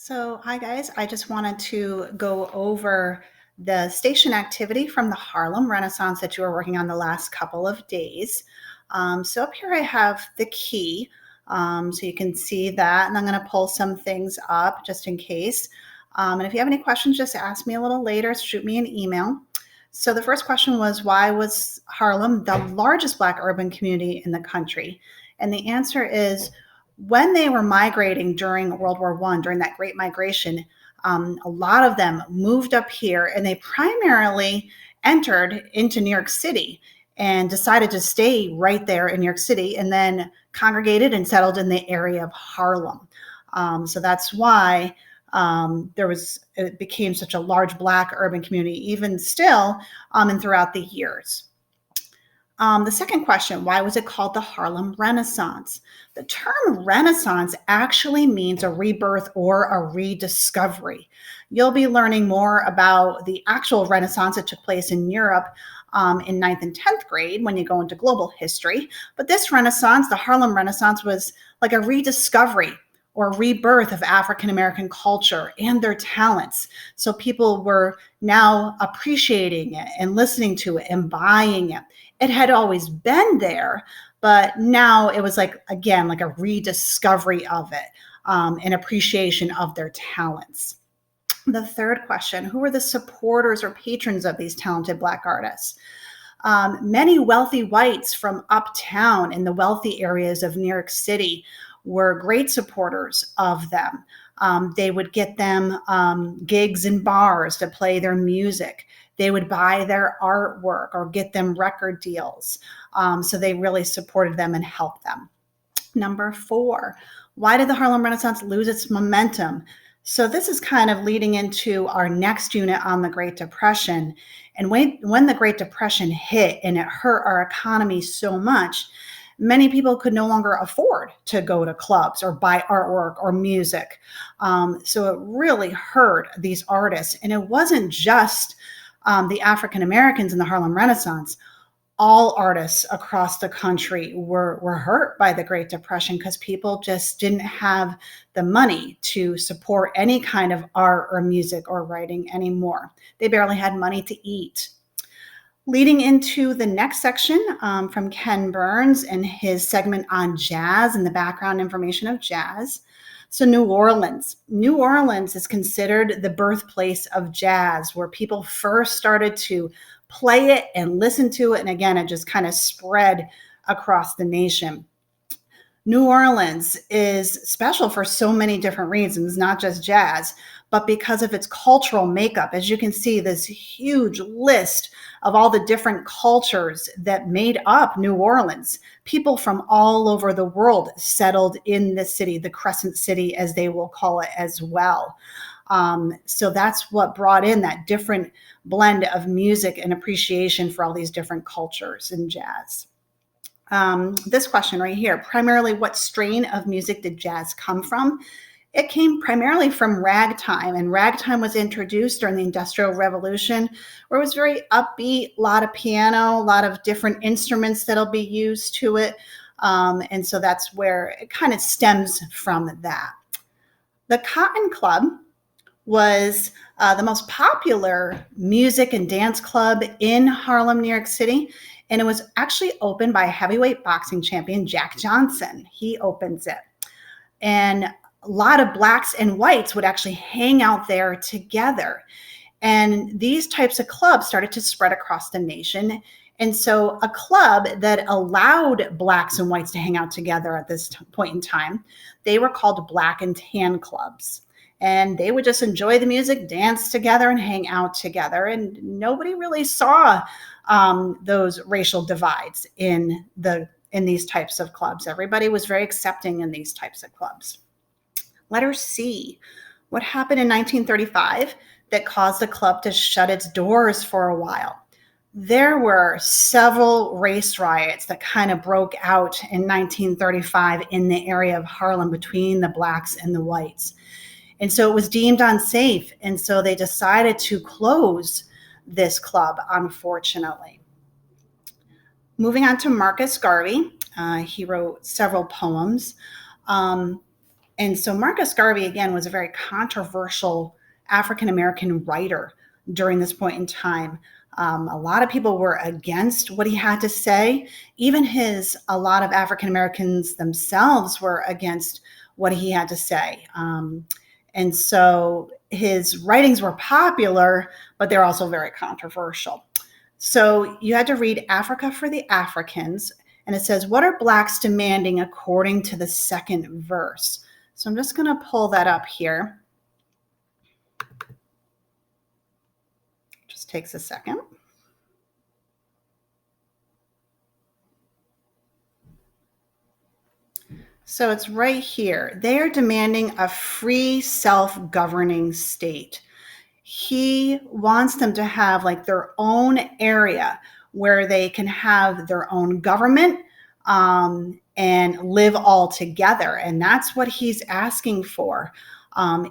So, hi guys. I just wanted to go over the station activity from the Harlem Renaissance that you were working on the last couple of days. So, up here I have the key. So, you can see that, and I'm going to pull some things up just in case. And if you have any questions, just ask me a little later, shoot me an email. So, the first question was, why was Harlem the largest Black urban community in the country? And the answer is, when they were migrating during World War I, during that Great Migration, a lot of them moved up here, and they primarily entered into New York City and decided to stay right there in New York City, and then congregated and settled in the area of Harlem. So that's why it became such a large Black urban community, even still, and throughout the years. The second question, why was it called the Harlem Renaissance? The term Renaissance actually means a rebirth or a rediscovery. You'll be learning more about the actual Renaissance that took place in Europe in 9th and 10th grade when you go into global history. But this Renaissance, the Harlem Renaissance, was like a rediscovery or rebirth of African American culture and their talents. So people were now appreciating it and listening to it and buying it. It had always been there, but now it was like a rediscovery of it, an appreciation of their talents. The third question, who were the supporters or patrons of these talented Black artists? Many wealthy whites from uptown in the wealthy areas of New York City were great supporters of them. They would get them gigs in bars to play their music. They would buy their artwork or get them record deals. So they really supported them and helped them. Number 4, why did the Harlem Renaissance lose its momentum? So this is kind of leading into our next unit on the Great Depression. And when the Great Depression hit and it hurt our economy so much, many people could no longer afford to go to clubs or buy artwork or music. So it really hurt these artists. And it wasn't just the African Americans in the Harlem Renaissance. All artists across the country were hurt by the Great Depression because people just didn't have the money to support any kind of art or music or writing anymore. They barely had money to eat. Leading into the next section from Ken Burns and his segment on jazz and the background information of jazz. So New Orleans. New Orleans is considered the birthplace of jazz, where people first started to play it and listen to it. And again, it just kind of spread across the nation. New Orleans is special for so many different reasons, not just jazz, but because of its cultural makeup. As you can see, this huge list of all the different cultures that made up New Orleans. People from all over the world settled in the city, the Crescent City, as they will call it as well. So that's what brought in that different blend of music and appreciation for all these different cultures in jazz. This question right here, primarily what strain of music did jazz come from? It came primarily from ragtime, and ragtime was introduced during the Industrial Revolution, where it was very upbeat, a lot of piano, a lot of different instruments that'll be used to it. And so that's where it kind of stems from that. The Cotton Club was the most popular music and dance club in Harlem, New York City. And it was actually opened by heavyweight boxing champion Jack Johnson. He opens it. And a lot of Blacks and whites would actually hang out there together. And these types of clubs started to spread across the nation. And so a club that allowed Blacks and whites to hang out together at this point in time, they were called Black and Tan clubs. And they would just enjoy the music, dance together, and hang out together. And nobody really saw those racial divides in these types of clubs. Everybody was very accepting in these types of clubs. Letter C, what happened in 1935 that caused the club to shut its doors for a while? There were several race riots that kind of broke out in 1935 in the area of Harlem between the Blacks and the whites. And so it was deemed unsafe. And so they decided to close this club, unfortunately. Moving on to Marcus Garvey. He wrote several poems. And And so Marcus Garvey, again, was a very controversial African-American writer during this point in time. A lot of people were against what he had to say. Even a lot of African-Americans themselves were against what he had to say. And so his writings were popular, but they're also very controversial. So you had to read Africa for the Africans, and it says, what are Blacks demanding according to the second verse? So I'm just going to pull that up here. Just takes a second. So it's right here. They are demanding a free self-governing state. He wants them to have like their own area where they can have their own government and live all together. And that's what he's asking for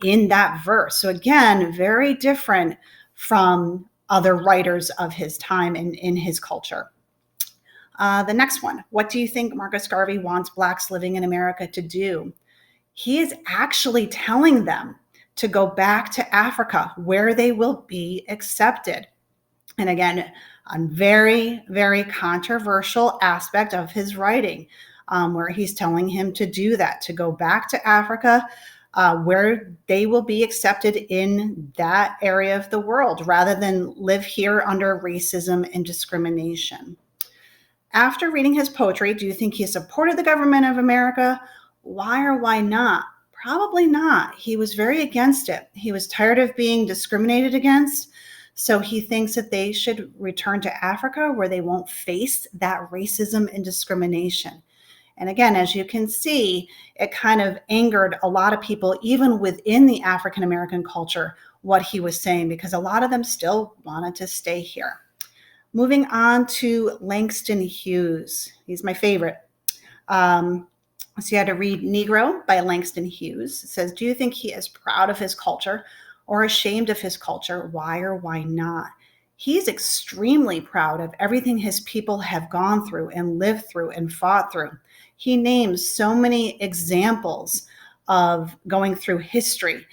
in that verse. So again, very different from other writers of his time and in his culture. The next one, what do you think Marcus Garvey wants Blacks living in America to do? He is actually telling them to go back to Africa where they will be accepted. And again, a very, very controversial aspect of his writing, where he's telling him to do that, to go back to Africa, where they will be accepted in that area of the world rather than live here under racism and discrimination. After reading his poetry, do you think he supported the government of America? Why or why not? Probably not. He was very against it. He was tired of being discriminated against. So he thinks that they should return to Africa where they won't face that racism and discrimination. And again, as you can see, it kind of angered a lot of people, even within the African-American culture, what he was saying, because a lot of them still wanted to stay here. Moving on to Langston Hughes. He's my favorite. So you had to read Negro by Langston Hughes. It says, do you think he is proud of his culture or ashamed of his culture? Why or why not? He's extremely proud of everything his people have gone through and lived through and fought through. He names so many examples of going through history.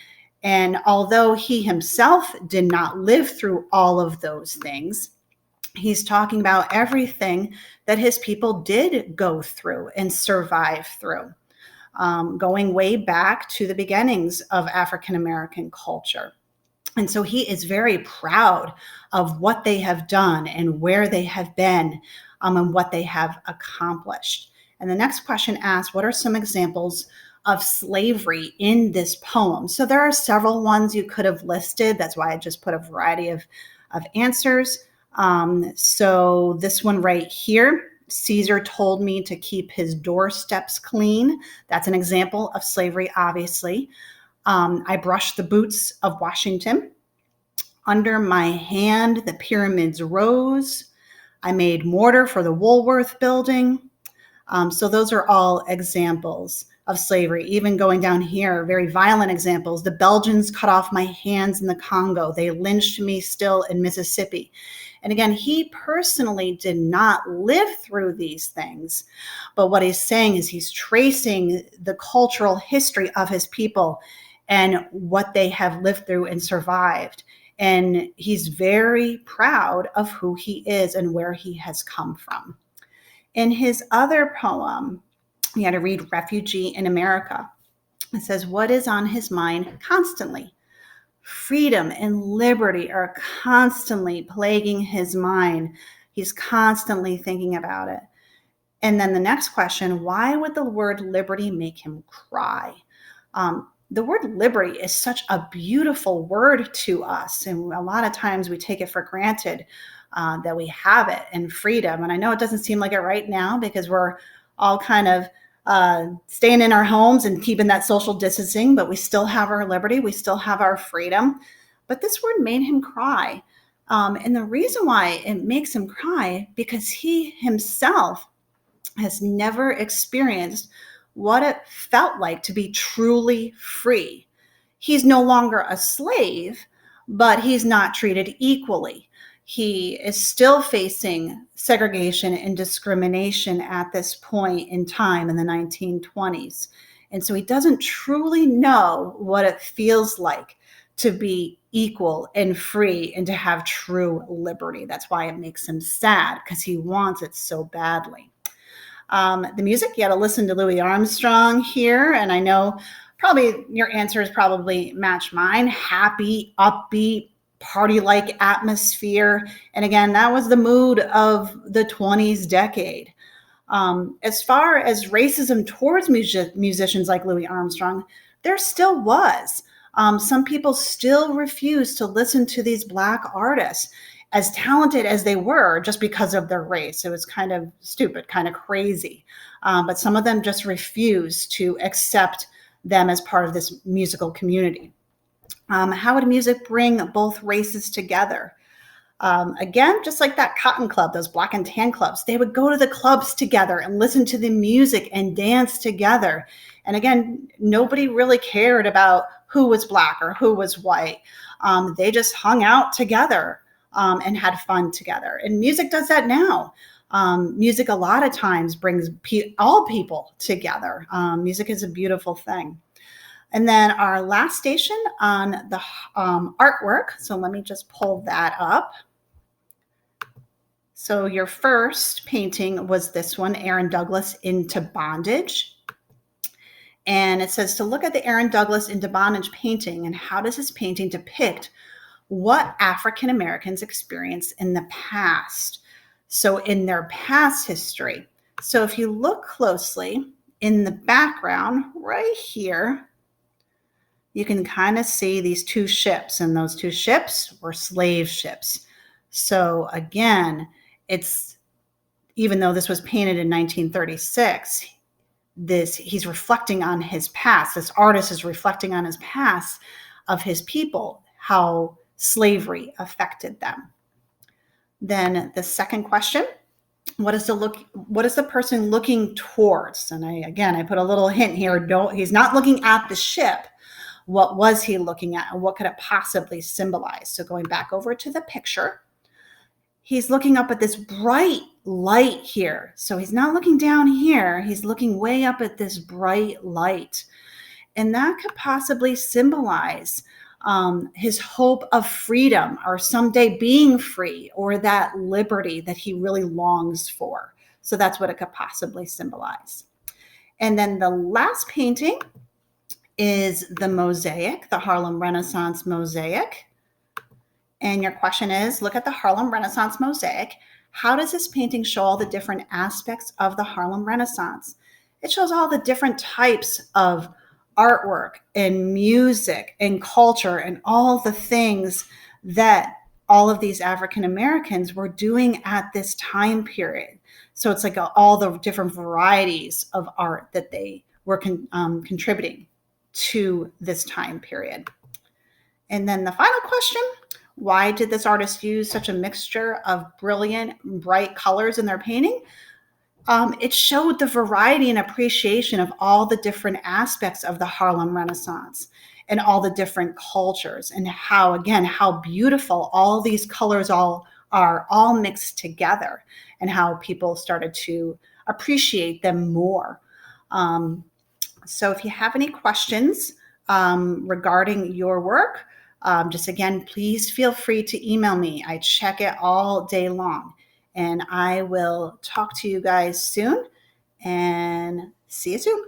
And although he himself did not live through all of those things, he's talking about everything that his people did go through and survive through, going way back to the beginnings of African-American culture. And so he is very proud of what they have done and where they have been and what they have accomplished. And the next question asks, what are some examples of slavery in this poem? So there are several ones you could have listed. That's why I just put a variety of answers. So this one right here, Caesar told me to keep his doorsteps clean. That's an example of slavery, obviously. I brushed the boots of Washington. Under my hand, the pyramids rose. I made mortar for the Woolworth building. So those are all examples of slavery. Even going down here, very violent examples. The Belgians cut off my hands in the Congo. They lynched me still in Mississippi. And again, he personally did not live through these things. But what he's saying is he's tracing the cultural history of his people and what they have lived through and survived. And he's very proud of who he is and where he has come from. In his other poem, you had to read Refugee in America. It says, what is on his mind constantly? Freedom and liberty are constantly plaguing his mind. He's constantly thinking about it. And then the next question, why would the word liberty make him cry? The word liberty is such a beautiful word to us. And a lot of times we take it for granted that we have it, and freedom. And I know it doesn't seem like it right now because we're all kind of staying in our homes and keeping that social distancing, but we still have our liberty. We still have our freedom. But this word made him cry. And the reason why it makes him cry, because he himself has never experienced what it felt like to be truly free. He's no longer a slave, but he's not treated equally. He is still facing segregation and discrimination at this point in time in the 1920s. And so he doesn't truly know what it feels like to be equal and free and to have true liberty. That's why it makes him sad, because he wants it so badly. The music, you got to listen to Louis Armstrong here. And I know probably your answers probably match mine. Happy, upbeat, party-like atmosphere. And again, that was the mood of the 20s decade. As far as racism towards musicians like Louis Armstrong, there still was. Some people still refuse to listen to these Black artists, as talented as they were, just because of their race. It was kind of stupid, kind of crazy. But some of them just refuse to accept them as part of this musical community. How would music bring both races together? Again, just like that cotton club, those black and tan clubs, they would go to the clubs together and listen to the music and dance together. And again, nobody really cared about who was Black or who was white. They just hung out together and had fun together. And music does that now. Music a lot of times brings all people together. Music is a beautiful thing. And then our last station on the artwork. So let me just pull that up. So your first painting was this one, Aaron Douglas Into Bondage. And it says to look at the Aaron Douglas Into Bondage painting, and how does this painting depict what African Americans experienced in the past? So in their past history. So if you look closely in the background right here, you can kind of see these two ships, and those two ships were slave ships. So again, it's, even though this was painted in 1936, he's reflecting on his past. This artist is reflecting on his past of his people, how slavery affected them. Then the second question, what is the person looking towards? And I put a little hint here. He's not looking at the ship. What was he looking at, and what could it possibly symbolize? So going back over to the picture, he's looking up at this bright light here. So he's not looking down here. He's looking way up at this bright light. And that could possibly symbolize his hope of freedom, or someday being free, or that liberty that he really longs for. So that's what it could possibly symbolize. And then the last painting is the mosaic, the Harlem Renaissance mosaic. And your question is, look at the Harlem Renaissance mosaic. How does this painting show all the different aspects of the Harlem Renaissance? It shows all the different types of artwork and music and culture and all the things that all of these African Americans were doing at this time period. So it's like all the different varieties of art that they were contributing to this time period. And then the final question, why did this artist use such a mixture of brilliant, bright colors in their painting? It showed the variety and appreciation of all the different aspects of the Harlem Renaissance and all the different cultures, and how beautiful all these colors are all mixed together, and how people started to appreciate them more. So if you have any questions regarding your work, just again, please feel free to email me. I check it all day long. And I will talk to you guys soon, and see you soon.